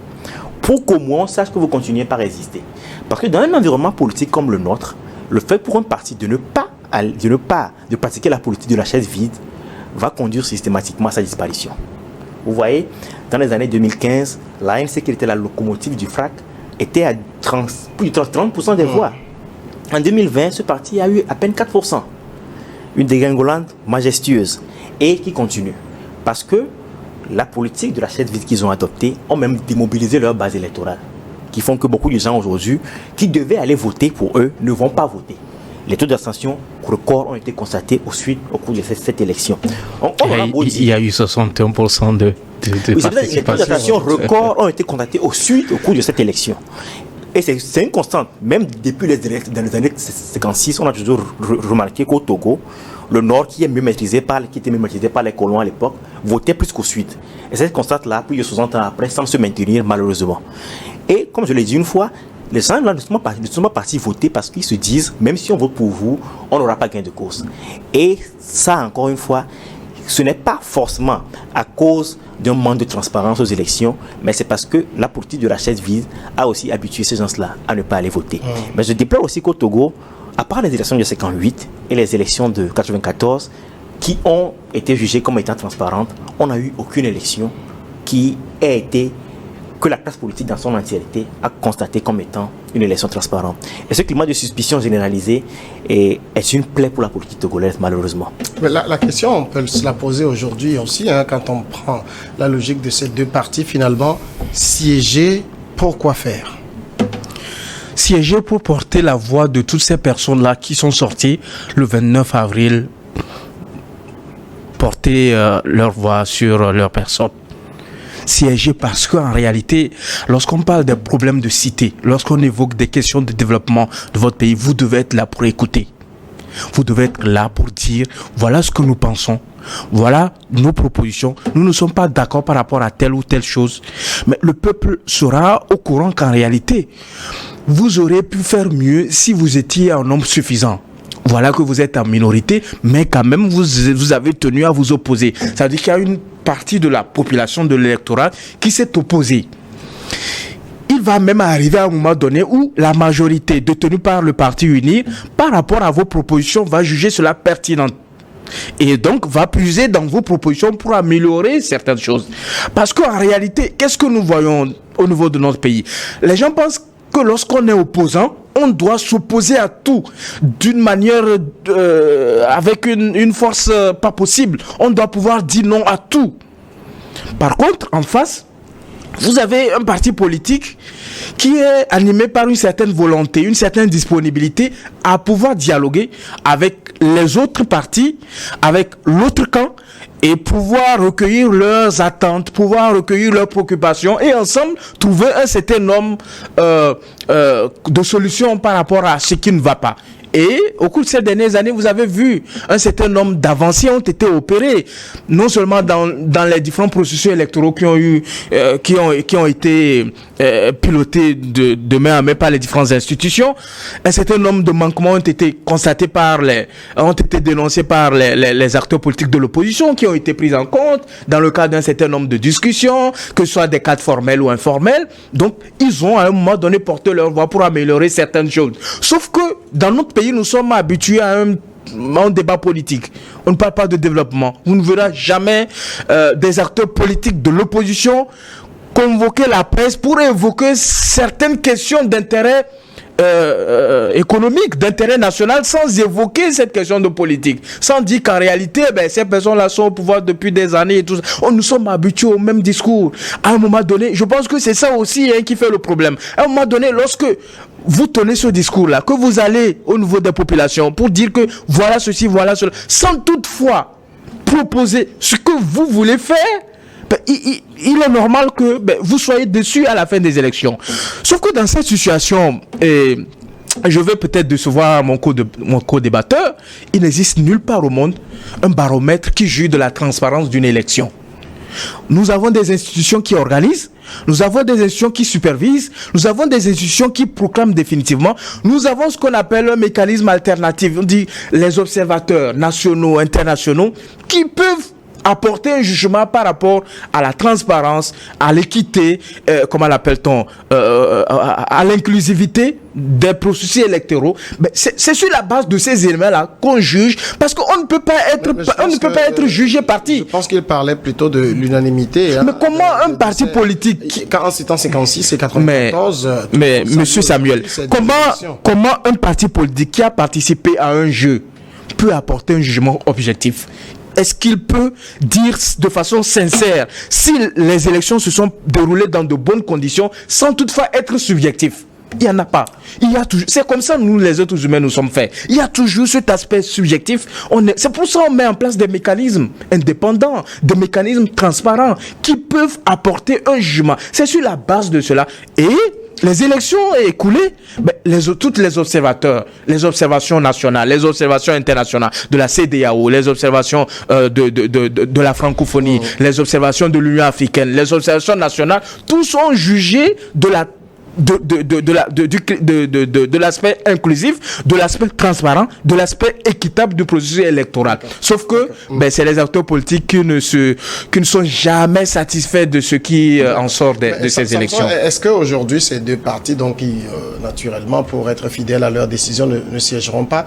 pour qu'au moins on sache que vous continuez pas à résister. Parce que dans un environnement politique comme le nôtre, le fait pour un parti de pratiquer la politique de la chaise vide va conduire systématiquement à sa disparition. Vous voyez, dans les années 2015, l'ANC, qui était la locomotive du FRAC, était à plus de 30% des voix. En 2020, ce parti a eu à peine 4%. Une dégringolade majestueuse et qui continue. Parce que la politique de la chaise vide qu'ils ont adoptée ont même démobilisé leur base électorale. Qui font que beaucoup de gens aujourd'hui qui devaient aller voter pour eux ne vont pas voter. Les taux d'abstention records ont été constatés au cours de cette élection. Il y a eu 61% de participation. Les taux d'abstention records ont été constatés au cours de cette élection. Et c'est une constante. Même depuis dans les années 56, on a toujours remarqué qu'au Togo, le Nord, qui était mieux maîtrisé par les colons à l'époque, votait plus qu'au Sud. Et cette constante-là, plus de 60 ans après, semble se maintenir malheureusement. Et comme je l'ai dit une fois, les gens là ne sont pas partis voter parce qu'ils se disent, même si on vote pour vous, on n'aura pas gain de cause. Et ça, encore une fois, ce n'est pas forcément à cause d'un manque de transparence aux élections, mais c'est parce que la politique de la chaise vide a aussi habitué ces gens-là à ne pas aller voter. Mais je déplore aussi qu'au Togo, à part les élections de 58 et les élections de 94, qui ont été jugées comme étant transparentes, on n'a eu aucune élection qui ait été, que la classe politique dans son entièreté a constaté comme étant une élection transparente. Et ce climat de suspicion généralisée est une plaie pour la politique togolaise, malheureusement. Mais la question, on peut se la poser aujourd'hui aussi, quand on prend la logique de ces deux partis, finalement, siéger, pourquoi faire? Siéger pour porter la voix de toutes ces personnes-là qui sont sorties le 29 avril, porter leur voix sur leur personne. Siéger parce qu'en réalité, lorsqu'on parle des problèmes de cité, lorsqu'on évoque des questions de développement de votre pays, vous devez être là pour écouter. Vous devez être là pour dire, voilà ce que nous pensons, voilà nos propositions. Nous ne sommes pas d'accord par rapport à telle ou telle chose. Mais le peuple sera au courant qu'en réalité, vous aurez pu faire mieux si vous étiez en nombre suffisant. Voilà que vous êtes en minorité, mais quand même vous avez tenu à vous opposer. Ça veut dire qu'il y a une partie de la population, de l'électorat, qui s'est opposée. Il va même arriver à un moment donné où la majorité détenue par le parti uni, par rapport à vos propositions, va juger cela pertinent. Et donc va puiser dans vos propositions pour améliorer certaines choses. Parce qu'en réalité, qu'est-ce que nous voyons au niveau de notre pays? Les gens pensent que lorsqu'on est opposant, on doit s'opposer à tout d'une manière avec une force pas possible. On doit pouvoir dire non à tout. Par contre, en face, vous avez un parti politique qui est animé par une certaine volonté, une certaine disponibilité à pouvoir dialoguer avec les autres partis, avec l'autre camp, et pouvoir recueillir leurs attentes, pouvoir recueillir leurs préoccupations et ensemble trouver un certain nombre de solutions par rapport à ce qui ne va pas. Et au cours de ces dernières années, vous avez vu un certain nombre d'avancées ont été opérées, non seulement dans les différents processus électoraux qui ont été pilotés de main à main par les différentes institutions. Un certain nombre de manquements ont été constatés ont été dénoncés par les acteurs politiques de l'opposition qui ont été pris en compte dans le cadre d'un certain nombre de discussions, que ce soit des cadres formels ou informels. Donc, ils ont à un moment donné porté leur voix pour améliorer certaines choses. Sauf que dans notre pays, nous sommes habitués à un débat politique. On ne parle pas de développement. Vous ne verrez jamais des acteurs politiques de l'opposition convoquer la presse pour évoquer certaines questions d'intérêt économique, d'intérêt national, sans évoquer cette question de politique, sans dire qu'en réalité, ces personnes-là sont au pouvoir depuis des années et tout ça. Nous sommes habitués au même discours. À un moment donné, je pense que c'est ça aussi qui fait le problème. À un moment donné, lorsque vous tenez ce discours-là, que vous allez au niveau des populations pour dire que voilà ceci, voilà cela, sans toutefois proposer ce que vous voulez faire, il est normal que vous soyez déçus à la fin des élections. Sauf que dans cette situation, je vais peut-être décevoir mon co-débatteur, il n'existe nulle part au monde un baromètre qui juge de la transparence d'une élection. Nous avons des institutions qui organisent, nous avons des institutions qui supervisent, nous avons des institutions qui proclament définitivement, nous avons ce qu'on appelle un mécanisme alternatif, on dit les observateurs nationaux, internationaux, qui peuvent apporter un jugement par rapport à la transparence, à l'équité, comment l'appelle-t-on, à l'inclusivité des processus électoraux. Mais c'est sur la base de ces éléments-là qu'on juge, parce qu'on ne peut pas être jugé parti. Je pense qu'il parlait plutôt de l'unanimité. Mais comment un parti politique... En citant 56 et 94... Mais monsieur Samuel, comment un parti politique qui a participé à un jeu peut apporter un jugement objectif? Est-ce qu'il peut dire de façon sincère si les élections se sont déroulées dans de bonnes conditions sans toutefois être subjectif? Il n'y en a pas. C'est comme ça nous les êtres humains nous sommes faits. Il y a toujours cet aspect subjectif. C'est pour ça qu'on met en place des mécanismes indépendants, des mécanismes transparents qui peuvent apporter un jugement. C'est sur la base de cela. Et les élections écoulées, tous les observateurs, les observations nationales, les observations internationales de la CEDEAO, les observations de la francophonie, les observations de l'Union africaine, les observations nationales, tous ont jugé de l'aspect inclusif, de l'aspect transparent, de l'aspect équitable du processus électoral. Sauf que c'est les acteurs politiques qui ne sont jamais satisfaits de ce qui en sort de ces élections. Est-ce qu'aujourd'hui, ces deux partis, donc, qui, naturellement, pour être fidèles à leurs décisions, ne siégeront pas,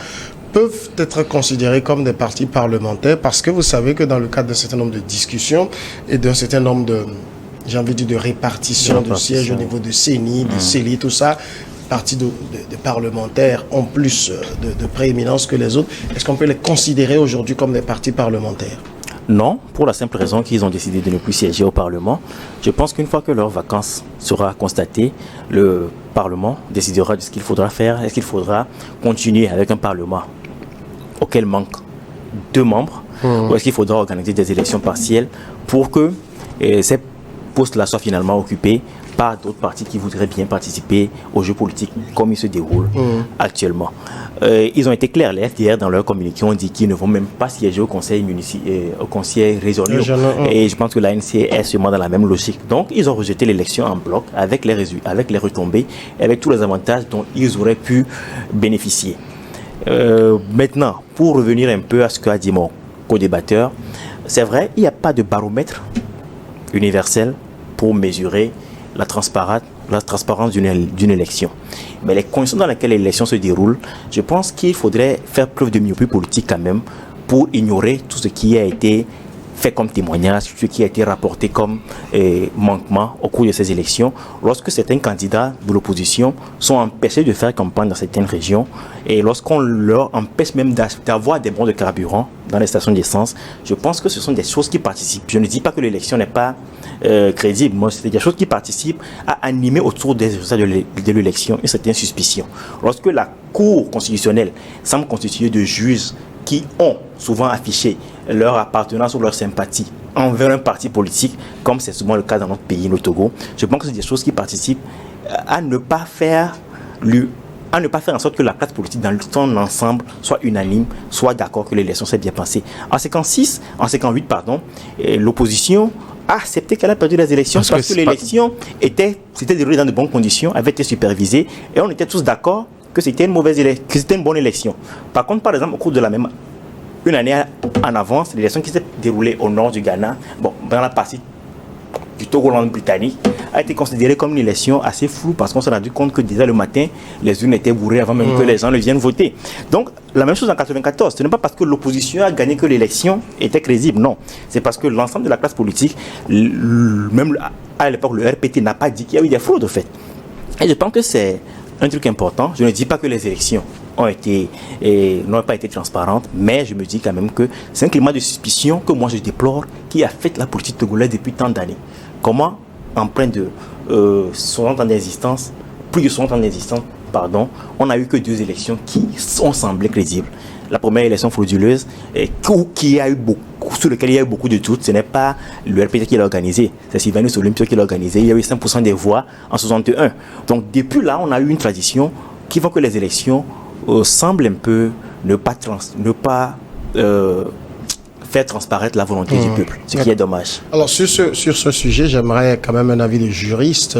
peuvent être considérés comme des partis parlementaires? Parce que vous savez que dans le cadre d'un certain nombre de discussions et d'un certain nombre de répartition de sièges au niveau de CENI, de CELI, tout ça, partis de parlementaires ont plus de prééminence que les autres. Est-ce qu'on peut les considérer aujourd'hui comme des partis parlementaires? Non, pour la simple raison qu'ils ont décidé de ne plus siéger au Parlement. Je pense qu'une fois que leur vacance sera constatée, le Parlement décidera de ce qu'il faudra faire. Est-ce qu'il faudra continuer avec un Parlement auquel manquent 2 membres ou est-ce qu'il faudra organiser des élections partielles pour que ces postes-là soient finalement occupés par d'autres partis qui voudraient bien participer aux jeux politiques comme ils se déroulent actuellement. Ils ont été clairs, les FDR dans leur communiqué ont dit qu'ils ne vont même pas siéger au conseil régional. Et je pense que l'ANC est sûrement dans la même logique. Donc ils ont rejeté l'élection en bloc avec les retombées, avec tous les avantages dont ils auraient pu bénéficier. Maintenant, pour revenir un peu à ce qu'a dit mon co-débatteur, c'est vrai, il n'y a pas de baromètre universel pour mesurer la transparence d'une élection. Mais les conditions dans lesquelles l'élection se déroule, je pense qu'il faudrait faire preuve de myopie politique quand même pour ignorer tout ce qui a été fait comme témoignage, ce qui a été rapporté comme manquement au cours de ces élections, lorsque certains candidats de l'opposition sont empêchés de faire campagne dans certaines régions et lorsqu'on leur empêche même d'avoir des bons de carburant dans les stations d'essence, je pense que ce sont des choses qui participent. Je ne dis pas que l'élection n'est pas crédible, moi c'est des choses qui participent à animer autour des résultats de l'élection une certaine suspicion. Lorsque la Cour constitutionnelle semble constituée de juges qui ont souvent affiché leur appartenance ou leur sympathie envers un parti politique, comme c'est souvent le cas dans notre pays, le Togo, je pense que c'est des choses qui participent à ne pas faire en sorte que la classe politique dans son ensemble soit unanime, soit d'accord que l'élection s'est bien passée. En 58, l'opposition a accepté qu'elle a perdu les élections parce que l'élection s'était déroulée dans de bonnes conditions, avait été supervisée et on était tous d'accord que c'était une bonne élection. Par contre, par exemple, au cours de une année en avance, l'élection qui s'est déroulée au nord du Ghana, dans la partie du Togoland britannique, a été considérée comme une élection assez floue parce qu'on s'est rendu compte que déjà le matin, les urnes étaient bourrées avant même que les gens ne viennent voter. Donc, la même chose en 94. Ce n'est pas parce que l'opposition a gagné que l'élection était crédible, non. C'est parce que l'ensemble de la classe politique, même à l'époque, le RPT n'a pas dit qu'il y a eu des fraudes, au fait. Et je pense que c'est un truc important. Je ne dis pas que les élections n'ont pas été transparentes, mais je me dis quand même que c'est un climat de suspicion que moi je déplore qui affecte la politique togolaise depuis tant d'années. Comment, en près de 60 ans d'existence, plus de 60 ans d'existence, on n'a eu que 2 élections qui ont semblé crédibles. La première élection frauduleuse, sur laquelle il y a eu beaucoup de doutes, ce n'est pas le RPT qui l'a organisé, c'est Sylvanus Olympio qui l'a organisé. Il y a eu 5% des voix en 61. Donc depuis là, on a eu une tradition qui fait que les élections semblent un peu ne pas faire transparaître la volonté du peuple, ce qui est dommage. Alors sur ce sujet, j'aimerais quand même un avis de juriste.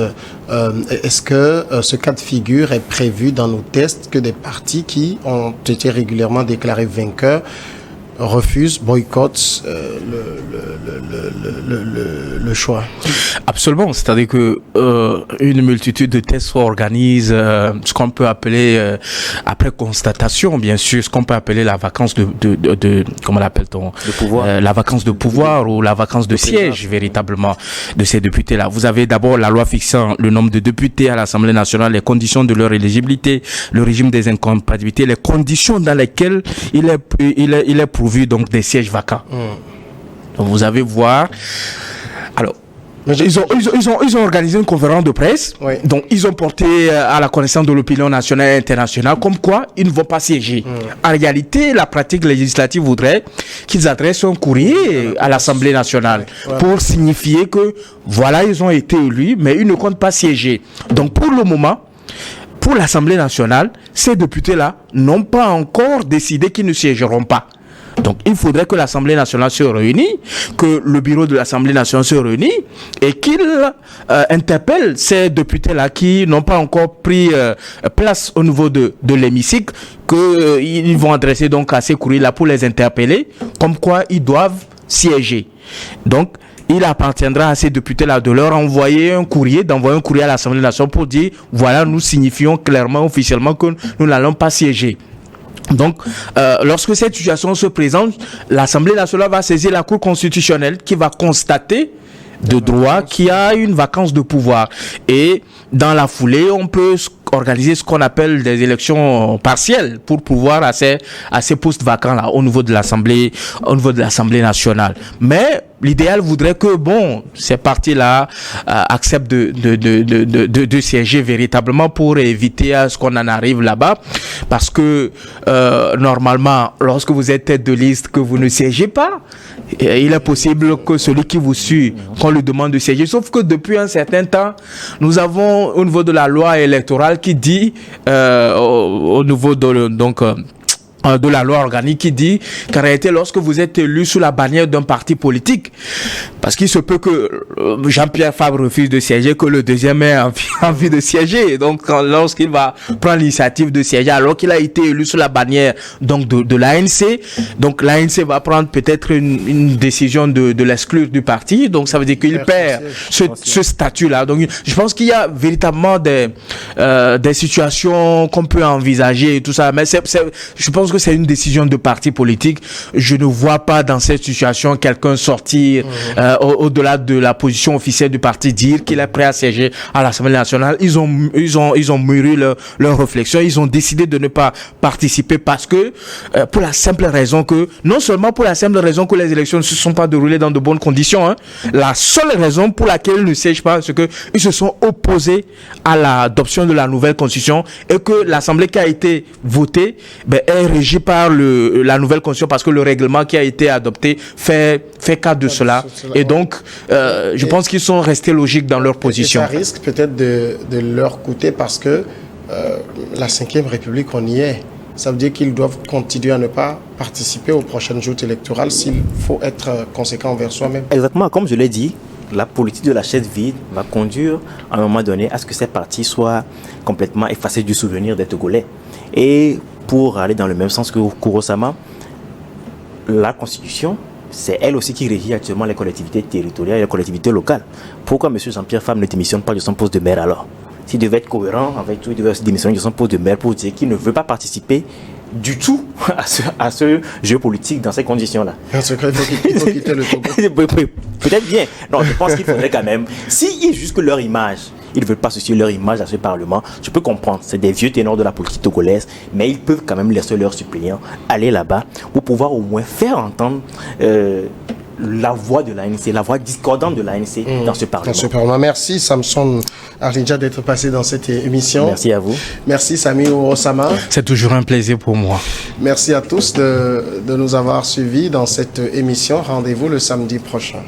Est-ce que ce cas de figure est prévu dans nos tests que des partis qui ont été régulièrement déclarés vainqueurs refusent, boycottent le choix? Absolument, c'est-à-dire que une multitude de tests s'organisent, ce qu'on peut appeler après constatation, bien sûr, ce qu'on peut appeler la vacance de comment l'appelle-t-on, de pouvoir, la vacance de pouvoir ou la vacance de siège véritablement de ces députés-là. Vous avez d'abord la loi fixant le nombre de députés à l'Assemblée nationale, les conditions de leur éligibilité, le régime des incompatibilités, les conditions dans lesquelles il est pourvu donc des sièges vacants. Donc vous avez voir. Alors, ils ont organisé une conférence de presse. Oui. Donc ils ont porté à la connaissance de l'opinion nationale et internationale comme quoi ils ne vont pas siéger. En réalité, la pratique législative voudrait qu'ils adressent un courrier à l'Assemblée nationale pour signifier que voilà, ils ont été élus, mais ils ne comptent pas siéger. Donc pour le moment, pour l'Assemblée nationale, ces députés-là n'ont pas encore décidé qu'ils ne siégeront pas. Donc, il faudrait que l'Assemblée nationale se réunisse, que le bureau de l'Assemblée nationale se réunisse et qu'il interpelle ces députés-là qui n'ont pas encore pris place au niveau de l'hémicycle, qu'ils vont adresser donc à ces courriers-là pour les interpeller, comme quoi ils doivent siéger. Donc, il appartiendra à ces députés-là de leur envoyer un courrier, à l'Assemblée nationale pour dire, voilà, nous signifions clairement, officiellement que nous n'allons pas siéger. Donc, lorsque cette situation se présente, l'Assemblée nationale va saisir la Cour constitutionnelle qui va constater de droit qu'il y a une vacance de pouvoir. Et dans la foulée, on peut organiser ce qu'on appelle des élections partielles pour pouvoir à ces postes vacants là au niveau de l'Assemblée nationale. Mais l'idéal voudrait que, bon, ces partis-là acceptent de siéger véritablement pour éviter à ce qu'on en arrive là-bas. Parce que, normalement, lorsque vous êtes tête de liste, que vous ne siégez pas, il est possible que celui qui vous suit, qu'on lui demande de siéger. Sauf que depuis un certain temps, nous avons au niveau de la loi électorale qui dit, au niveau de la loi organique qui dit qu'en réalité, lorsque vous êtes élu sous la bannière d'un parti politique, parce qu'il se peut que Jean-Pierre Fabre refuse de siéger, que le deuxième ait envie de siéger. Donc, lorsqu'il va prendre l'initiative de siéger, alors qu'il a été élu sous la bannière donc de l'ANC, donc l'ANC va prendre peut-être une décision de l'exclure du parti. Donc, ça veut dire qu'il perd ce statut-là. Donc, je pense qu'il y a véritablement des situations qu'on peut envisager et tout ça. Mais je pense que c'est une décision de parti politique. Je ne vois pas dans cette situation quelqu'un sortir au-delà de la position officielle du parti, dire qu'il est prêt à siéger à l'Assemblée nationale. Ils ont mûri leur réflexion. Ils ont décidé de ne pas participer parce que, pour la simple raison que, non seulement pour la simple raison que les élections ne se sont pas déroulées dans de bonnes conditions, hein, la seule raison pour laquelle ils ne siègent pas, c'est que ils se sont opposés à l'adoption de la nouvelle constitution et que l'Assemblée qui a été votée, est régie par la nouvelle constitution parce que le règlement qui a été adopté fait cas de cela. Et donc, je pense qu'ils sont restés logiques dans leur position. Et ça risque peut-être de leur coûter parce que la 5e République, on y est. Ça veut dire qu'ils doivent continuer à ne pas participer aux prochaines joutes électorales s'il faut être conséquent envers soi-même. Exactement, comme je l'ai dit, la politique de la chaise vide va conduire à un moment donné à ce que ces partis soient complètement effacés du souvenir des Togolais. Et pour aller dans le même sens que Kurosama, la Constitution, c'est elle aussi qui régit actuellement les collectivités territoriales et les collectivités locales. Pourquoi M. Jean-Pierre Fabre ne démissionne pas de son poste de maire alors? S'il devait être cohérent avec tout, il devait aussi démissionner de son poste de maire pour dire qu'il ne veut pas participer du tout à ce jeu politique dans ces conditions-là. En tout cas, il faut quitter le Togo. Peut-être bien. Non, je pense qu'il faudrait quand même, s'il juge que leur image, ils ne veulent pas associer leur image à ce Parlement, je peux comprendre, c'est des vieux ténors de la politique togolaise, mais ils peuvent quand même laisser leurs suppléants aller là-bas pour pouvoir au moins faire entendre la voix de l'ANC, la voix discordante de l'ANC dans ce Parlement. Merci Samson Arlinja d'être passé dans cette émission. Merci à vous. Merci Sami Orosama. C'est toujours un plaisir pour moi. Merci à tous de nous avoir suivis dans cette émission. Rendez-vous le samedi prochain.